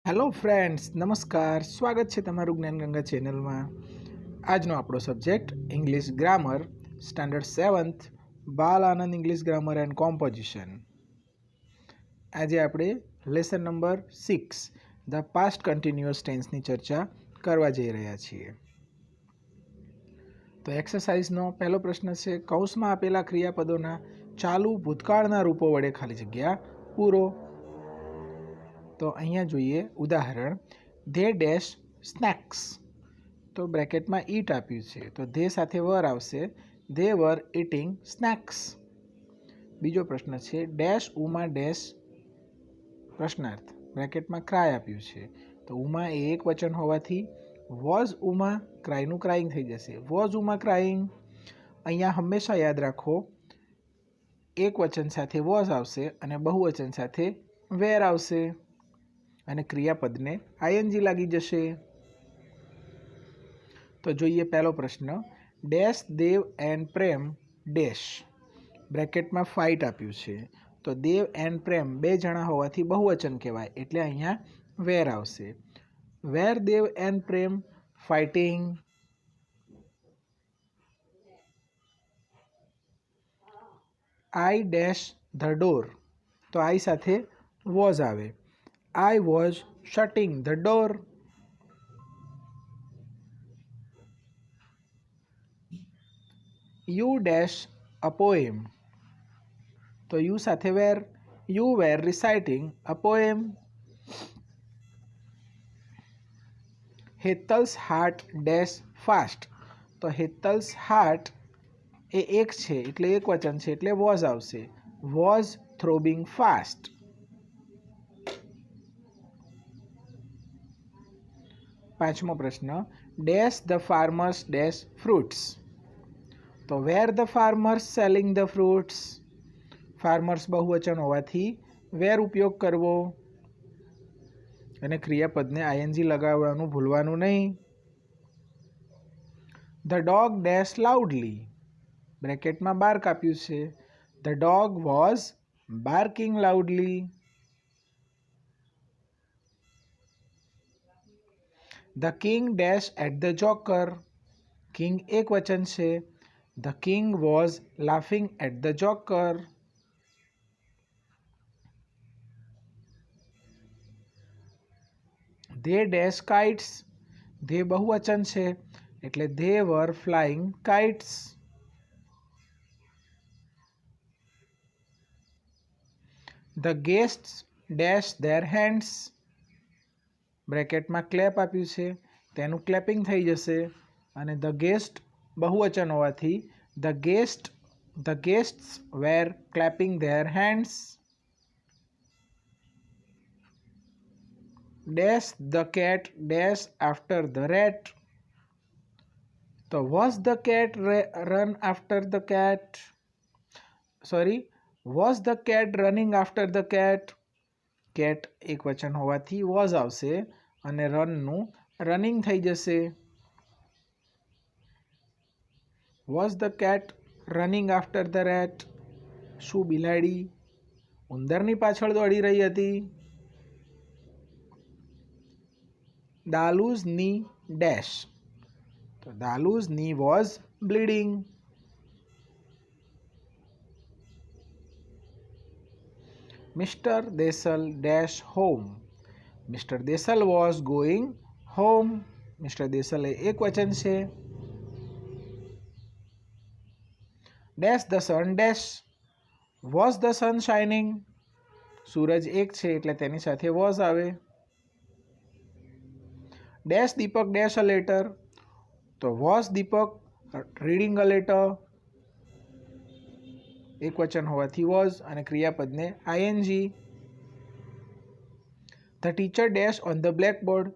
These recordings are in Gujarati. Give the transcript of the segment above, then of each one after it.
હેલો ફ્રેન્ડ્સ, નમસ્કાર. સ્વાગત છે તમારું જ્ઞાનગંગા ચેનલમાં. આજનો આપણો subject English grammar, standard 7th, Bal Anand English grammar and composition. આજે આપણે lesson number 6 the past continuous ટેન્સની ચર્ચા કરવા જઈ રહ્યા છીએ. તો એક્સરસાઇઝનો પહેલો પ્રશ્ન છે, કૌંસમાં આપેલા ક્રિયાપદોના ચાલુ ભૂતકાળના રૂપો વડે ખાલી જગ્યા પૂરો. તો અહીંયા જોઈએ ઉદાહરણ, ધે ડેશ સ્નેક્સ. તો બ્રેકેટમાં ઈટ આપ્યું છે, તો ધે સાથે વર આવશે, ધે વર ઇટિંગ સ્નેક્સ. બીજો પ્રશ્ન છે, ડેશ ઉમા ડેશ પ્રશ્નાર્થ, બ્રેકેટમાં ક્રાય આપ્યું છે, તો ઉમા એ એક વચન હોવાથી વોઝ ઉમા ક્રાયનું ક્રાઇંગ થઈ જશે, વોઝ ઉમા ક્રાઇંગ. અહીંયા હંમેશા યાદ રાખો, એક વચન સાથે વોઝ આવશે અને બહુવચન સાથે વેર આવશે અને ક્રિયાપદને આઈએનજી લાગી જશે. તો જોઈએ પહેલો પ્રશ્ન, dash Dev and Prem dash. બ્રેકેટમાં ફાઇટ આપ્યું છે, તો દેવ એન્ડ પ્રેમ બે જણા હોવાથી બહુવચન કહેવાય એટલે અહીંયા વેર આવશે. Were Dev and Prem fighting. I dash the door, તો આઈ સાથે વોઝ આવે, I was shutting the door. You dash a poem, તો you સાથે were, you were reciting a poem. Hetal's heart dash fast, તો હેતલ્સ હાર્ટ એ એક છે એટલે એક વચન છે એટલે વોઝ આવશે, વોઝ થ્રોબિંગ ફાસ્ટ. પાંચમો પ્રશ્ન, dash the farmers dash fruits, તો were the farmers selling the fruits. Farmers બહુવચન હોવાથી વેર ઉપયોગ કરવો અને ક્રિયાપદને આઈએનજી લગાવવાનું ભૂલવાનું નહીં. ધ ડોગ ડેશ લાઉડલી, બ્રેકેટમાં બાર્ક આપ્યું છે, the dog was barking loudly. The king dash at the joker, king એક વચન છે, the king was laughing at the joker. They dash kites, they બહુવચન છે એટલે they were flying kites. The guests dash their hands, બ્રેકેટમાં ક્લેપ આપ્યું છે તેનું ક્લેપિંગ થઈ જશે અને ધ ગેસ્ટ બહુવચન હોવાથી the guests were clapping their hands. Dash the cat dash after the rat, તો was the cat run after the cat, sorry, was the cat running after the cat. Cat એક વચન હોવાથી વોઝ આવશે અને રનનું રનિંગ થઈ જશે. Was the cat running after the rate, શું બિલાડી ઉંદરની પાછળ દોડી રહી હતી. દાલુઝ ની ડેશ, તો Dalu's knee was bleeding. Mister Desal dash home, mister Desal was going home. Mister Desal એ એક વચન છે. Dash the sun dash was the sun shining, સૂરજ એક છે એટલે તેની સાથે વોઝ આવે. Dash Deepak dash a letter, તો was Deepak reading a letter. એક વચન હોવાથી વોઝ અને ક્રિયાપદને ING. The teacher dash on the blackboard,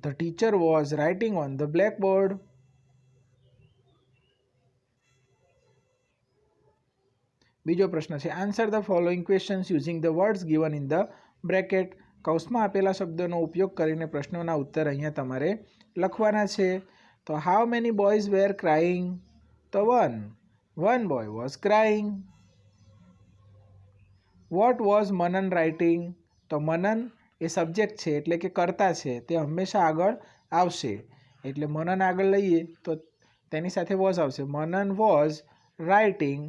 the teacher was writing on the blackboard. બીજો પ્રશ્ન છે, answer the following questions using the words given in the bracket. કૌંસમાં આપેલા શબ્દોનો ઉપયોગ કરીને પ્રશ્નોના ઉત્તર અહીંયા તમારે લખવાના છે. તો how many boys were crying, તો one boy was crying. What was Manan writing, તો મનન એ સબ્જેક્ટ છે એટલે કે કર્તા છે, તે હંમેશા આગળ આવશે. એટલે મનન આગળ લઈએ તો તેની સાથે વોઝ આવશે. મનન વોઝ રાઇટિંગ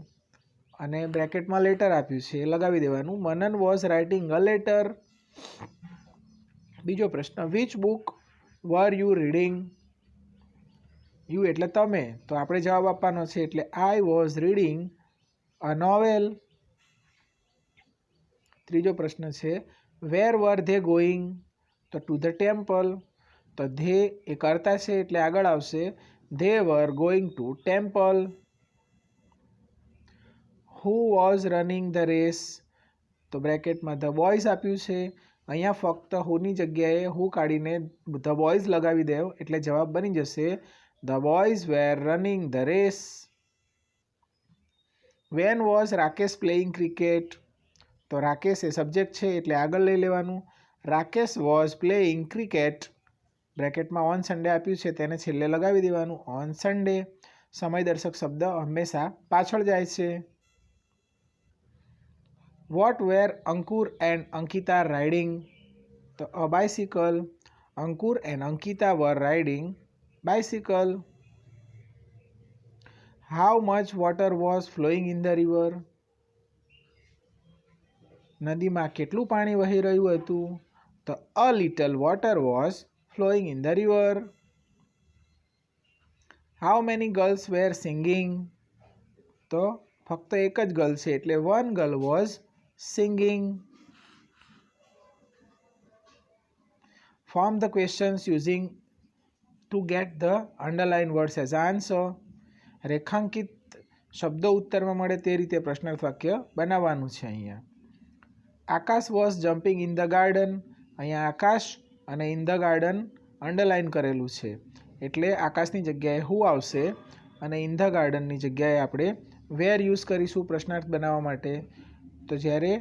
અને બ્રેકેટમાં લેટર આપ્યું છે એ લગાવી દેવાનું. Manan was writing a letter. બીજો પ્રશ્ન, which book were you reading? You એટલે તમે, તો આપણે જવાબ આપવાનો છે એટલે I was reading a novel. ત્રીજો પ્રશ્ન છે, વેર વર ધે ગોઈંગ? તો ટુ ધ ટેમ્પલ. તો ધે એ કરતા છે એટલે આગળ આવશે. They were going to temple. Who was running the race? તો બ્રેકેટમાં ધ બોયઝ આપ્યું છે. અહીંયા ફક્ત હુની જગ્યાએ હુ કાઢીને ધ બોયઝ લગાવી દેવ એટલે જવાબ બની જશે the boys were running the race. When was Rakesh playing cricket? તો રાકેશ એ સબ્જેક્ટ છે એટલે આગળ લઈ લેવાનું. Rakesh was playing cricket. બ્રેકેટમાં ઓન સન્ડે આપ્યું છે તેને છેલ્લે લગાવી દેવાનું. On Sunday. સમયદર્શક શબ્દ હંમેશા પાછળ જાય છે. What were Ankur and Ankita riding? તો a bicycle. Ankur and Ankita were riding bicycle. How much water was flowing in the river? નદીમાં કેટલું પાણી વહી રહ્યું હતું? તો a little water was flowing in the river. How many girls were singing? તો ફક્ત એક જ ગર્લ છે એટલે one girl was singing. Form the questions using to get the underline words as answer. રેખાંકિત શબ્દો ઉત્તરમાં મળે તે રીતે પ્રશ્નાર્થ વાક્ય બનાવવાનું છે. અહીંયા Akash was jumping in the garden. અહીંયા આકાશ અને ઇન ધ ગાર્ડન અંડરલાઇન કરેલું છે એટલે આકાશની જગ્યાએ હુ આવશે અને ઇન ધ ગાર્ડનની જગ્યાએ આપણે વેર યુઝ કરીશું પ્રશ્નાર્થ બનાવવા માટે. તો જ્યારે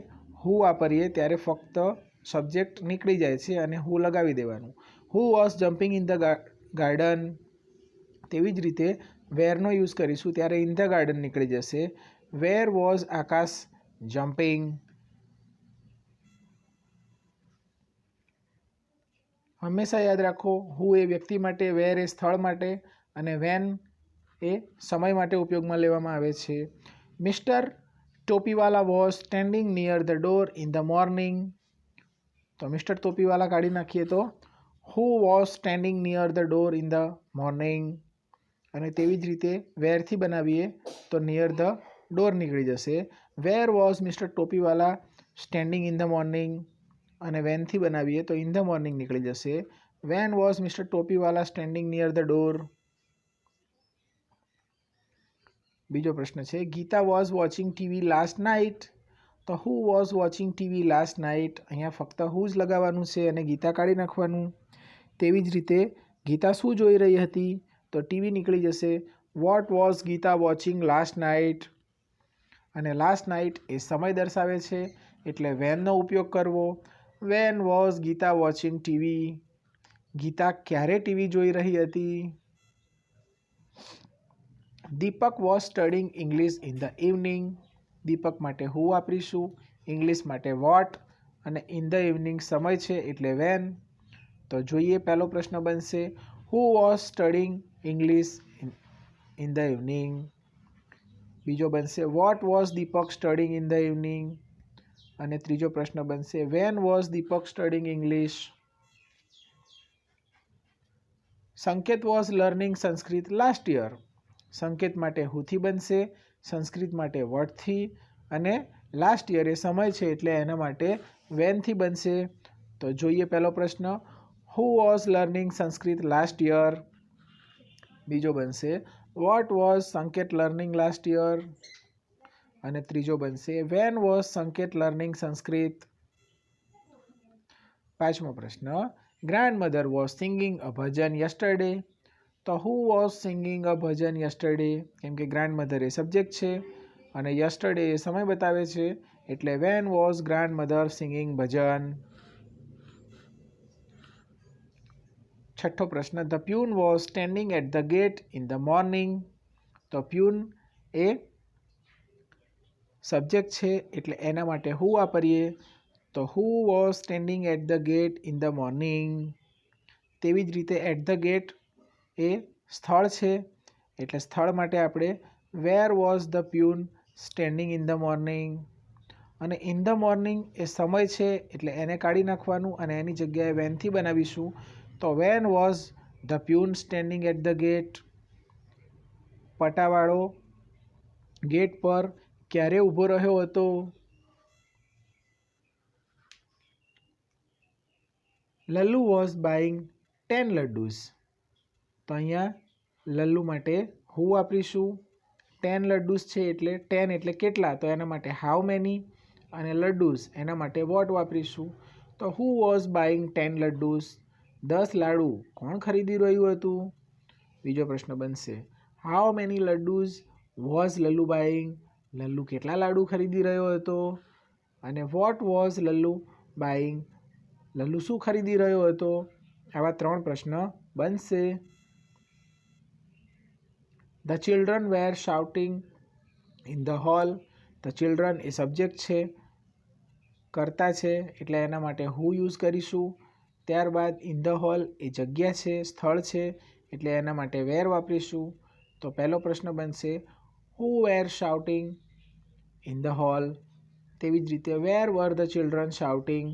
હુ વાપરીએ ત્યારે ફક્ત સબ્જેક્ટ નીકળી જાય છે અને હુ લગાવી દેવાનું. Who was jumping in the garden. તેવી જ રીતે વેરનો યુઝ કરીશું ત્યારે ઇન ધ ગાર્ડન નીકળી જશે. Where was Akash jumping. હંમેશા યાદ રાખો, હુ એ વ્યક્તિ માટે, વેર એ સ્થળ માટે અને વેન એ સમય માટે ઉપયોગમાં લેવામાં આવે છે. Mister Topiwala was standing near the door in the morning. તો મિસ્ટર ટોપીવાલા કાઢી નાખીએ તો who was standing near the door in the morning. અને તેવી જ રીતે વેરથી બનાવીએ તો નિયર ધ ડોર નીકળી જશે. Where was mister Topiwala standing in the morning. અને વેનથી બનાવીએ તો ઇન ધ મોર્નિંગ નીકળી જશે. When was mister Topiwala standing near the door. બીજો પ્રશ્ન છે, Geeta was watching TV last night. તો who was watching TV last night. અહીંયા ફક્ત હુ જ લગાવવાનું છે અને ગીતા કાઢી નાખવાનું. તેવી જ રીતે ગીતા શું જોઈ રહી હતી? તો ટીવી નીકળી જશે. What was Geeta watching last night. અને લાસ્ટ નાઇટ એ સમય દર્શાવે છે એટલે વેનનો ઉપયોગ કરવો. When was Geeta watching TV. Geeta ક્યારે ટીવી જોઈ રહી હતી? Deepak was studying English in the evening. Deepak માટે હુ વાપરીશું, ઇંગ્લિશ માટે વોટ અને ઇન ધ ઇવનિંગ સમય છે એટલે વેન. તો જોઈએ પહેલો પ્રશ્ન બનશે who was studying English in the evening. બીજો બનશે what was Deepak studying in the evening. અને ત્રીજો પ્રશ્ન બનશે when was Deepak studying English. Sanket was learning Sanskrit last year. Sanket માટે હુથી બનશે, સંસ્કૃત માટે વટથી અને લાસ્ટ યર એ સમય છે એટલે એના માટે વેનથી બનશે. તો જોઈએ પહેલો પ્રશ્ન who was learning Sanskrit last year. બીજો બનશે what was Sanket learning last year. અને ત્રીજો બનશે when was Sanket learning Sanskrit. પાંચમો પ્રશ્ન grandmother was singing a bhajan yesterday. તો who was singing a bhajan yesterday. કેમ કે ગ્રાન્ડમધર એ સબ્જેક્ટ છે અને યસ્ટરડે એ સમય બતાવે છે એટલે when was grandmother singing bhajan. છઠ્ઠો પ્રશ્ન the peon was standing at the gate in the morning. તો પ્યુન એ સબ્જેક્ટ છે એટલે એના માટે હુ વાપરીએ તો who was standing at the gate in the morning. તેવી જ રીતે એટ ધ ગેટ એ સ્થળ છે એટલે સ્થળ માટે આપણે where was the peon standing in the morning. અને ઇન ધ મોર્નિંગ એ સમય છે એટલે એને કાઢી નાખવાનું અને એની જગ્યાએ વેનથી બનાવીશું. તો when was the peon standing at the gate. પટાવાળો ગેટ પર ક્યારે ઊભો રહ્યો હતો? Lallu was buying 10 laddus. તો અહીંયા લલ્લુ માટે હું વાપરીશું. 10 લડ્ડુસ છે એટલે 10 એટલે કેટલા, તો એના માટે હાઉ મેની, અને લડ્ડુસ એના માટે વોટ વાપરીશું. તો હુ વોઝ બાઇંગ 10 લડ્ડુસ. 10 લાડુ કોણ ખરીદી રહ્યું હતું? બીજો પ્રશ્ન બનશે how many laddus was Lallu buying. Lallu કેટલા લાડુ ખરીદી રહ્યો હતો? અને what was Lallu buying. Lallu શું ખરીદી રહ્યો હતો? આવા 3 પ્રશ્ન બનશે. The children were shouting in the hall. The children એ સબ્જેક્ટ છે, કરતા છે એટલે એના માટે હુ યુઝ કરીશું. ત્યારબાદ ઇન ધ હોલ એ જગ્યા છે, સ્થળ છે એટલે એના માટે વેર વાપરીશું. તો પહેલો પ્રશ્ન બનશે who were shouting in the hall. તેવી જ રીતે where were the children shouting.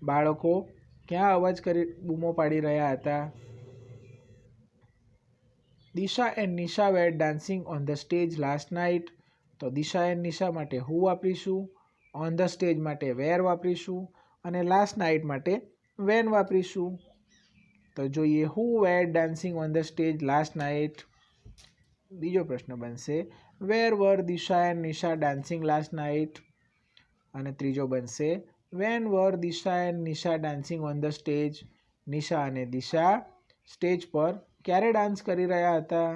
બાળકો ક્યાં અવાજ કરી બૂમો પાડી રહ્યા હતા? Disha and Nisha were dancing on the stage last night. તો દિશા એન્ડ નિશા માટે હુ વાપરીશું, ઓન ધ સ્ટેજ માટે વેર વાપરીશું અને લાસ્ટ નાઇટ માટે વેન વાપરીશું. તો જોઈએ who were dancing on the stage last night. બીજો પ્રશ્ન બનશે where were Disha and Nisha dancing last night. અને ત્રીજો બનશે when were Disha and Nisha dancing on the stage. Nisha અને દિશા સ્ટેજ પર ક્યારે ડાન્સ કરી રહ્યા હતા?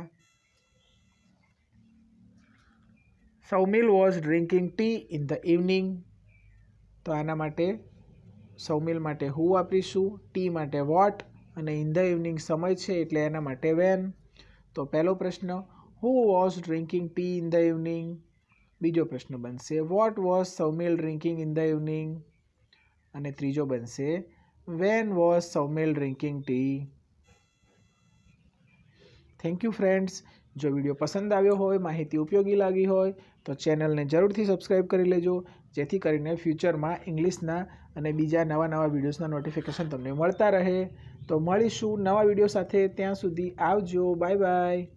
Saumil was drinking tea in the evening. તો આના માટે સૌમિલ માટે હુ વાપરીશું, ટી માટે વોટ અને ઇન ધ ઇવનિંગ સમય છે એટલે એના માટે વેન. તો પહેલો પ્રશ્ન who was drinking tea in the evening. બીજો પ્રશ્ન બનશે what was Saumil drinking in the evening. અને ત્રીજો બનશે when was Saumil drinking T. Thank you friends. જો વિડીયો પસંદ આવ્યો હોય, માહિતી ઉપયોગી લાગી હોય તો ચેનલને જરૂરથી સબસ્ક્રાઈબ કરી લેજો, જેથી કરીને ફ્યુચરમાં ઇંગ્લિશના અને બીજા નવા વિડીયોઝના નોટિફિકેશન તમને મળતા રહે. તો મળીશું નવા વિડીયો સાથે. ત્યાં સુધી આવજો. Bye bye.